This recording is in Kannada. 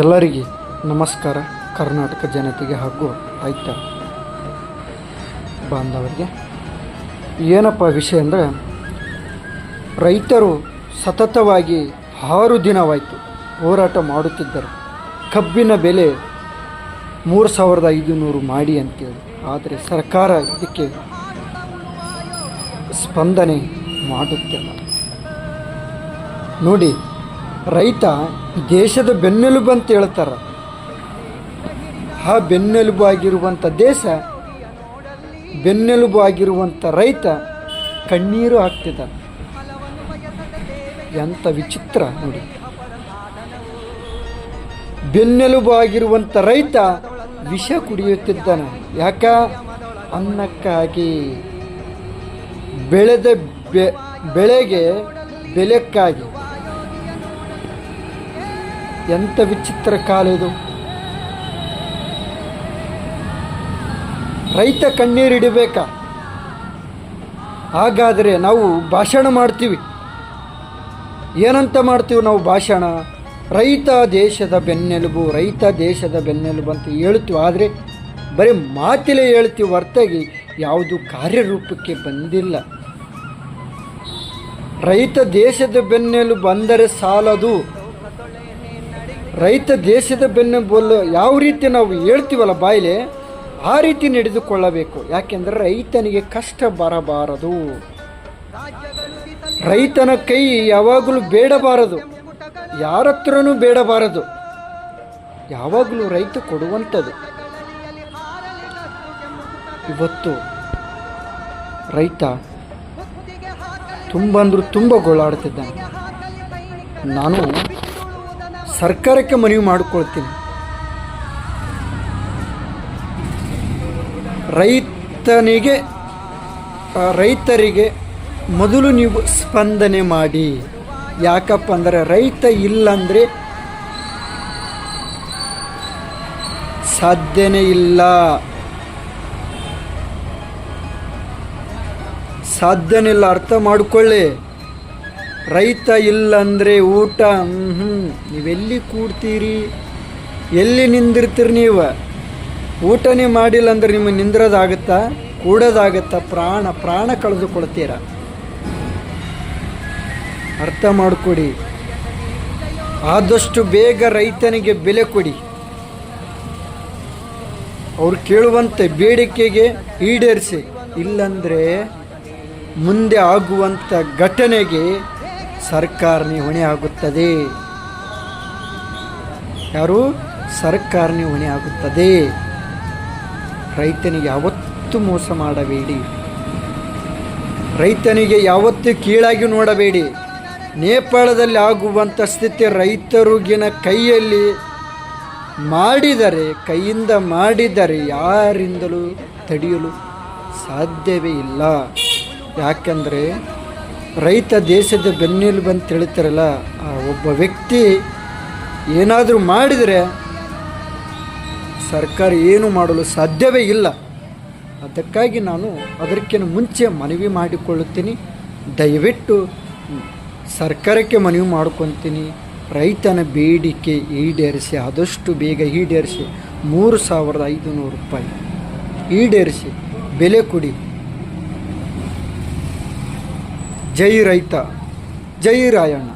ಎಲ್ಲರಿಗೆ ನಮಸ್ಕಾರ. ಕರ್ನಾಟಕ ಜನತೆಗೆ ಹಾಗೂ ರೈತ ಬಾಂಧವರಿಗೆ ಏನಪ್ಪ ವಿಷಯ ಅಂದರೆ, ರೈತರು ಸತತವಾಗಿ 6 ದಿನವಾಯಿತು ಹೋರಾಟ ಮಾಡುತ್ತಿದ್ದರು. ಕಬ್ಬಿನ ಬೆಲೆ 3500 ಮಾಡಿ ಅಂತೇಳಿ. ಆದರೆ ಸರ್ಕಾರ ಇದಕ್ಕೆ ಸ್ಪಂದನೆ ಮಾಡುತ್ತಿಲ್ಲ. ನೋಡಿ, ರೈತ ದೇಶದ ಬೆನ್ನೆಲುಬು ಅಂತ ಹೇಳ್ತಾರೆ. ಆ ಬೆನ್ನೆಲುಬು ಆಗಿರುವಂಥ ದೇಶ, ಬೆನ್ನೆಲುಬು ಆಗಿರುವಂಥ ರೈತ ಕಣ್ಣೀರು ಹಾಕ್ತಿದ್ದಾನೆ. ಎಂಥ ವಿಚಿತ್ರ ನೋಡಿ. ಬೆನ್ನೆಲುಬು ಆಗಿರುವಂಥ ರೈತ ವಿಷ ಕುಡಿಯುತ್ತಿದ್ದಾನೆ. ಯಾಕ? ಅನ್ನಕ್ಕಾಗಿ, ಬೆಳೆದ ಬೆಳೆಗೆ ಬೆಲೆಕ್ಕಾಗಿ. ಎಂಥ ವಿಚಿತ್ರ ಕಾಲ ಇದು. ರೈತ ಕಣ್ಣೀರಿಡಬೇಕಾ? ಹಾಗಾದರೆ ನಾವು ಭಾಷಣ ಮಾಡ್ತೀವಿ. ಏನಂತ ಮಾಡ್ತೀವಿ ನಾವು ಭಾಷಣ? ರೈತ ದೇಶದ ಬೆನ್ನೆಲುಬು, ರೈತ ದೇಶದ ಬೆನ್ನೆಲುಬು ಅಂತ ಹೇಳ್ತೀವಿ. ಆದರೆ ಬರೀ ಮಾತಿಲೇ ಹೇಳ್ತೀವಿ ಹೊರತಾಗಿ ಯಾವುದು ಕಾರ್ಯರೂಪಕ್ಕೆ ಬಂದಿಲ್ಲ. ರೈತ ದೇಶದ ಬೆನ್ನೆಲುಬು ಅಂದರೆ ಸಾಲದು. ರೈತ ದೇಶದ ಬೆನ್ನೆಲುಬು ಯಾವ ರೀತಿ ನಾವು ಹೇಳ್ತೀವಲ್ಲ ಬಾಯಿಲೆ, ಆ ರೀತಿ ನಡೆದುಕೊಳ್ಳಬೇಕು. ಯಾಕೆಂದರೆ ರೈತನಿಗೆ ಕಷ್ಟ ಬರಬಾರದು. ರೈತನ ಕೈ ಯಾವಾಗಲೂ ಬೇಡಬಾರದು, ಯಾರ ಹತ್ರನೂ ಬೇಡಬಾರದು. ಯಾವಾಗಲೂ ರೈತ ಕೊಡುವಂಥದ್ದು. ಇವತ್ತು ರೈತ ತುಂಬ ಅಂದರೂ ತುಂಬ ಗೋಳಾಡ್ತಿದ್ದಾನೆ. ನಾನು ಸರ್ಕಾರಕ್ಕೆ ಮನವಿ ಮಾಡಿಕೊಳ್ತೀನಿ, ರೈತರಿಗೆ ಮೊದಲು ನೀವು ಸ್ಪಂದನೆ ಮಾಡಿ. ಯಾಕಪ್ಪ ಅಂದರೆ ರೈತ ಇಲ್ಲಂದರೆ ಸಾಧ್ಯನೇ ಇಲ್ಲ. ಅರ್ಥ ಮಾಡಿಕೊಳ್ಳಿ. ರೈತ ಇಲ್ಲಂದರೆ ಊಟ ನೀವೆಲ್ಲಿ ಕೂಡ್ತೀರಿ? ಎಲ್ಲಿ ನಿಂದಿರ್ತೀರಿ? ನೀವು ಊಟನೇ ಮಾಡಿಲ್ಲ ಅಂದ್ರೆ ನಿಮಗೆ ನಿಂದ್ರೋದಾಗುತ್ತಾ? ಕೂಡೋದಾಗುತ್ತಾ? ಪ್ರಾಣ ಕಳೆದುಕೊಳ್ತೀರ. ಅರ್ಥ ಮಾಡಿಕೊಡಿ. ಆದಷ್ಟು ಬೇಗ ರೈತನಿಗೆ ಬೆಲೆ ಕೊಡಿ. ಅವ್ರು ಕೇಳುವಂಥ ಬೇಡಿಕೆಗೆ ಈಡೇರಿಸಿ. ಇಲ್ಲಂದರೆ ಮುಂದೆ ಆಗುವಂಥ ಘಟನೆಗೆ ಸರ್ಕಾರನೇ ಹೊಣೆ ಆಗುತ್ತದೆ. ಯಾರು? ಸರ್ಕಾರನೇ ಹೊಣೆ ಆಗುತ್ತದೆ. ರೈತನಿಗೆ ಯಾವತ್ತೂ ಮೋಸ ಮಾಡಬೇಡಿ. ರೈತನಿಗೆ ಯಾವತ್ತೂ ಕೀಳಾಗಿ ನೋಡಬೇಡಿ. ನೇಪಾಳದಲ್ಲಿ ಆಗುವಂಥ ಸ್ಥಿತಿ ರೈತರಿಗಿನ ಕೈಯಿಂದ ಮಾಡಿದರೆ ಯಾರಿಂದಲೂ ತಡೆಯಲು ಸಾಧ್ಯವೇ ಇಲ್ಲ. ಯಾಕೆಂದರೆ ರೈತ ದೇಶದ ಬೆನ್ನೆಲುಬು ಅಂತ ಹೇಳ್ತಾರಲ್ಲ, ಆ ಒಬ್ಬ ವ್ಯಕ್ತಿ ಏನಾದರೂ ಮಾಡಿದರೆ ಸರ್ಕಾರ ಏನು ಮಾಡಲು ಸಾಧ್ಯವೇ ಇಲ್ಲ. ಅದಕ್ಕಾಗಿ ನಾನು ಅದಕ್ಕಿಂತ ಮುಂಚೆ ಮನವಿ ಮಾಡಿಕೊಳ್ಳುತ್ತೀನಿ. ದಯವಿಟ್ಟು ಸರ್ಕಾರಕ್ಕೆ ಮನವಿ ಮಾಡ್ಕೊತೀನಿ. ರೈತನ ಬೇಡಿಕೆ ಈಡೇರಿಸಿ, ಆದಷ್ಟು ಬೇಗ ಈಡೇರಿಸಿ. 3500 ರೂಪಾಯಿ ಈಡೇರಿಸಿ, ಬೆಲೆ ಕೊಡಿ. ಜೈ ರೈತ, ಜೈ ರಾಯಣ್ಣ.